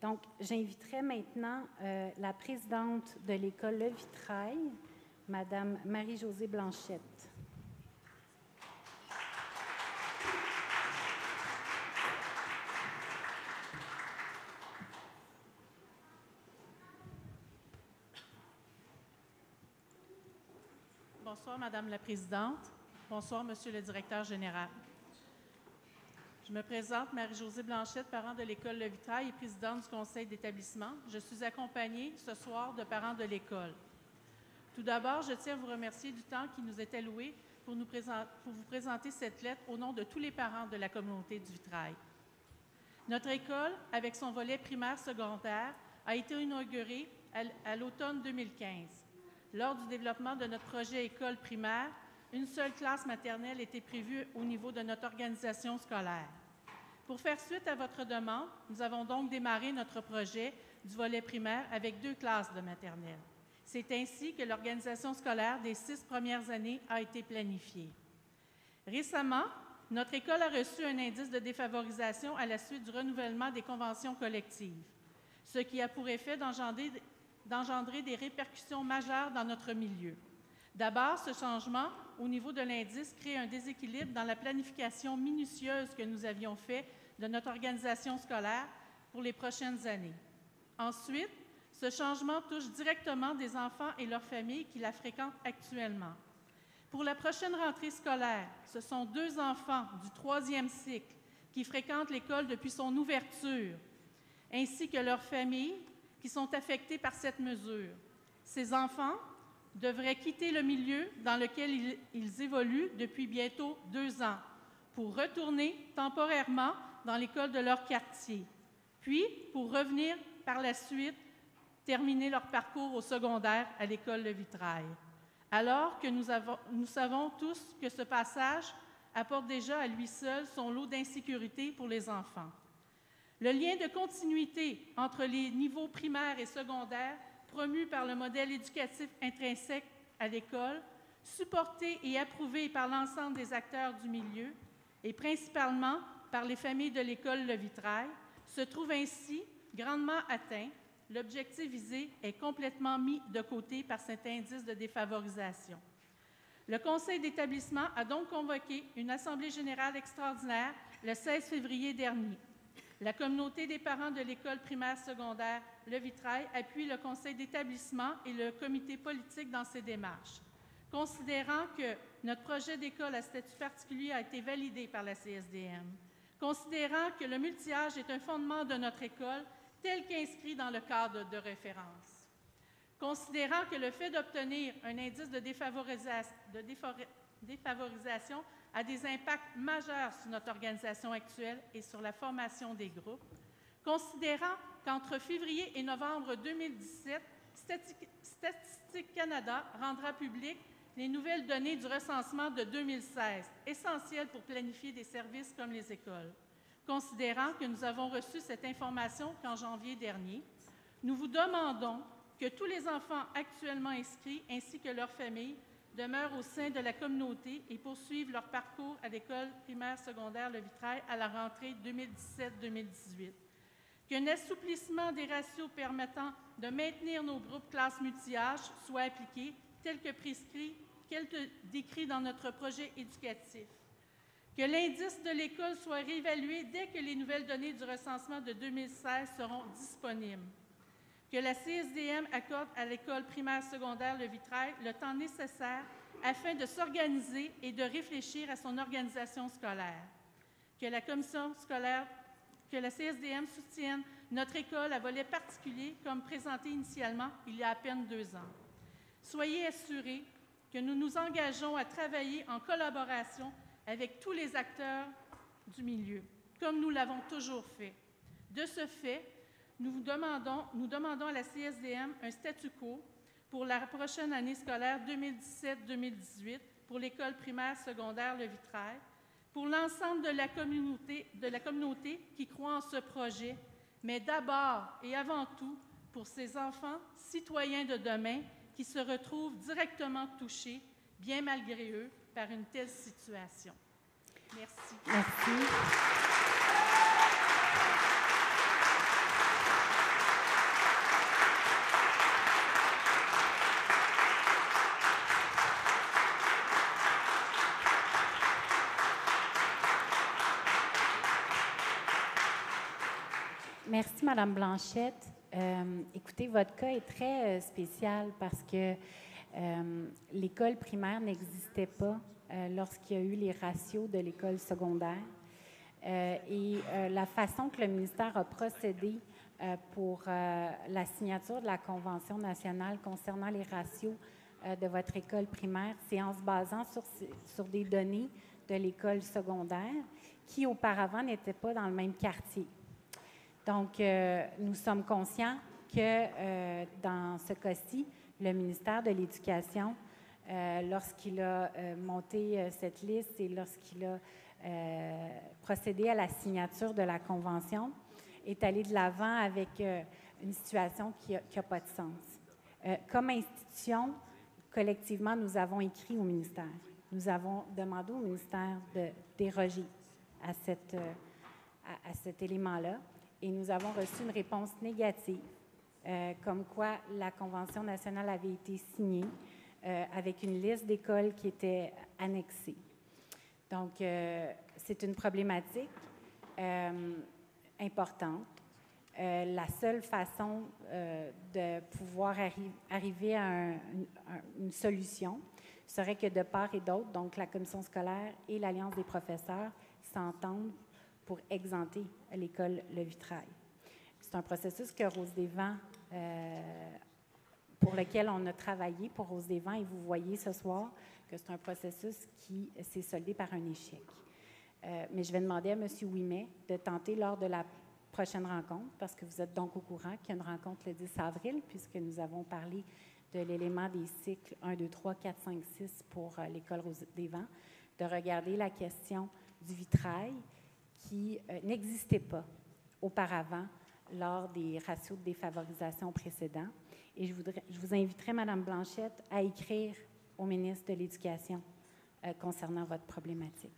Donc, j'inviterai maintenant la présidente de l'école Le Vitrail, Madame Marie-Josée Blanchette. Bonsoir, Madame la Présidente. Bonsoir, Monsieur le Directeur général. Je me présente, Marie-Josée Blanchette, parent de l'école Le Vitrail et présidente du conseil d'établissement. Je suis accompagnée ce soir de parents de l'école. Tout d'abord, je tiens à vous remercier du temps qui nous est alloué pour vous présenter cette lettre au nom de tous les parents de la communauté du Vitrail. Notre école, avec son volet primaire-secondaire, a été inaugurée à l'automne 2015. Lors du développement de notre projet école primaire, une seule classe maternelle était prévue au niveau de notre organisation scolaire. Pour faire suite à votre demande, nous avons donc démarré notre projet du volet primaire avec 2 classes de maternelle. C'est ainsi que l'organisation scolaire des 6 premières années a été planifiée. Récemment, notre école a reçu un indice de défavorisation à la suite du renouvellement des conventions collectives, ce qui a pour effet d'engendrer des répercussions majeures dans notre milieu. D'abord, ce changement au niveau de l'indice crée un déséquilibre dans la planification minutieuse que nous avions faite de notre organisation scolaire pour les prochaines années. Ensuite, ce changement touche directement des enfants et leurs familles qui la fréquentent actuellement. Pour la prochaine rentrée scolaire, ce sont 2 enfants du 3e cycle qui fréquentent l'école depuis son ouverture, ainsi que leurs familles qui sont affectés par cette mesure. Ces enfants devraient quitter le milieu dans lequel ils évoluent depuis bientôt 2 ans pour retourner temporairement dans l'école de leur quartier, puis pour revenir par la suite terminer leur parcours au secondaire à l'école Le Vitrail. Alors que nous savons tous que ce passage apporte déjà à lui seul son lot d'insécurité pour les enfants. Le lien de continuité entre les niveaux primaires et secondaires, promu par le modèle éducatif intrinsèque à l'école, supporté et approuvé par l'ensemble des acteurs du milieu, et principalement par les familles de l'école Le Vitrail, se trouve ainsi grandement atteint. L'objectif visé est complètement mis de côté par cet indice de défavorisation. Le conseil d'établissement a donc convoqué une assemblée générale extraordinaire le 16 février dernier. La communauté des parents de l'école primaire secondaire Le Vitrail appuie le conseil d'établissement et le comité politique dans ces démarches. Considérant que notre projet d'école à statut particulier a été validé par la CSDM, considérant que le multi-âge est un fondement de notre école tel qu'inscrit dans le cadre de référence, considérant que le fait d'obtenir un indice de défavorisation a des impacts majeurs sur notre organisation actuelle et sur la formation des groupes, considérant qu'entre février et novembre 2017, Statistique Canada rendra public les nouvelles données du recensement de 2016, essentielles pour planifier des services comme les écoles. Considérant que nous avons reçu cette information qu'en janvier dernier, nous vous demandons que tous les enfants actuellement inscrits ainsi que leurs familles demeurent au sein de la communauté et poursuivent leur parcours à l'école primaire secondaire Le Vitrail à la rentrée 2017-2018. Qu'un assouplissement des ratios permettant de maintenir nos groupes classes multi-âge soit appliqué tel que prescrit, tel que décrit dans notre projet éducatif. Que l'indice de l'école soit réévalué dès que les nouvelles données du recensement de 2016 seront disponibles. Que la CSDM accorde à l'école primaire secondaire Le Vitrail le temps nécessaire afin de s'organiser et de réfléchir à son organisation scolaire. Que la commission scolaire, que la CSDM soutienne notre école à volet particulier comme présenté initialement il y a à peine 2 ans. Soyez assurés que nous nous engageons à travailler en collaboration avec tous les acteurs du milieu, comme nous l'avons toujours fait. De ce fait, nous demandons à la CSDM un statu quo pour la prochaine année scolaire 2017-2018 pour l'école primaire secondaire Le Vitrail, pour l'ensemble de la communauté qui croit en ce projet, mais d'abord et avant tout pour ces enfants citoyens de demain qui se retrouvent directement touchés, bien malgré eux, par une telle situation. Merci. Merci. Merci, Madame Blanchette. Écoutez, votre cas est très spécial parce que l'école primaire n'existait pas lorsqu'il y a eu les ratios de l'école secondaire. La façon que le ministère a procédé pour la signature de la Convention nationale concernant les ratios de votre école primaire, c'est en se basant sur des données de l'école secondaire qui, auparavant, n'étaient pas dans le même quartier. Donc, nous sommes conscients que dans ce cas-ci, le ministère de l'Éducation, lorsqu'il a monté cette liste et lorsqu'il a procédé à la signature de la Convention, est allé de l'avant avec une situation qui n'a pas de sens. Comme institution, collectivement, nous avons écrit au ministère. Nous avons demandé au ministère de déroger à cet élément-là et nous avons reçu une réponse négative, comme quoi la Convention nationale avait été signée avec une liste d'écoles qui était annexée. Donc, c'est une problématique importante. La seule façon de pouvoir arriver à une solution serait que de part et d'autre, donc la commission scolaire et l'Alliance des professeurs, s'entendent pour exempter l'école Le Vitrail. C'est un processus que Rose des Vents, pour lequel on a travaillé pour Rose des Vents, et vous voyez ce soir que c'est un processus qui s'est soldé par un échec. Mais je vais demander à M. Ouimet de tenter lors de la prochaine rencontre, parce que vous êtes donc au courant qu'il y a une rencontre le 10 avril, puisque nous avons parlé de l'élément des cycles 1, 2, 3, 4, 5, 6 pour l'école Rose des Vents, de regarder la question du vitrail qui n'existait pas auparavant lors des ratios de défavorisation précédents. Et je vous inviterai, Mme Blanchette, à écrire au ministre de l'Éducation concernant votre problématique.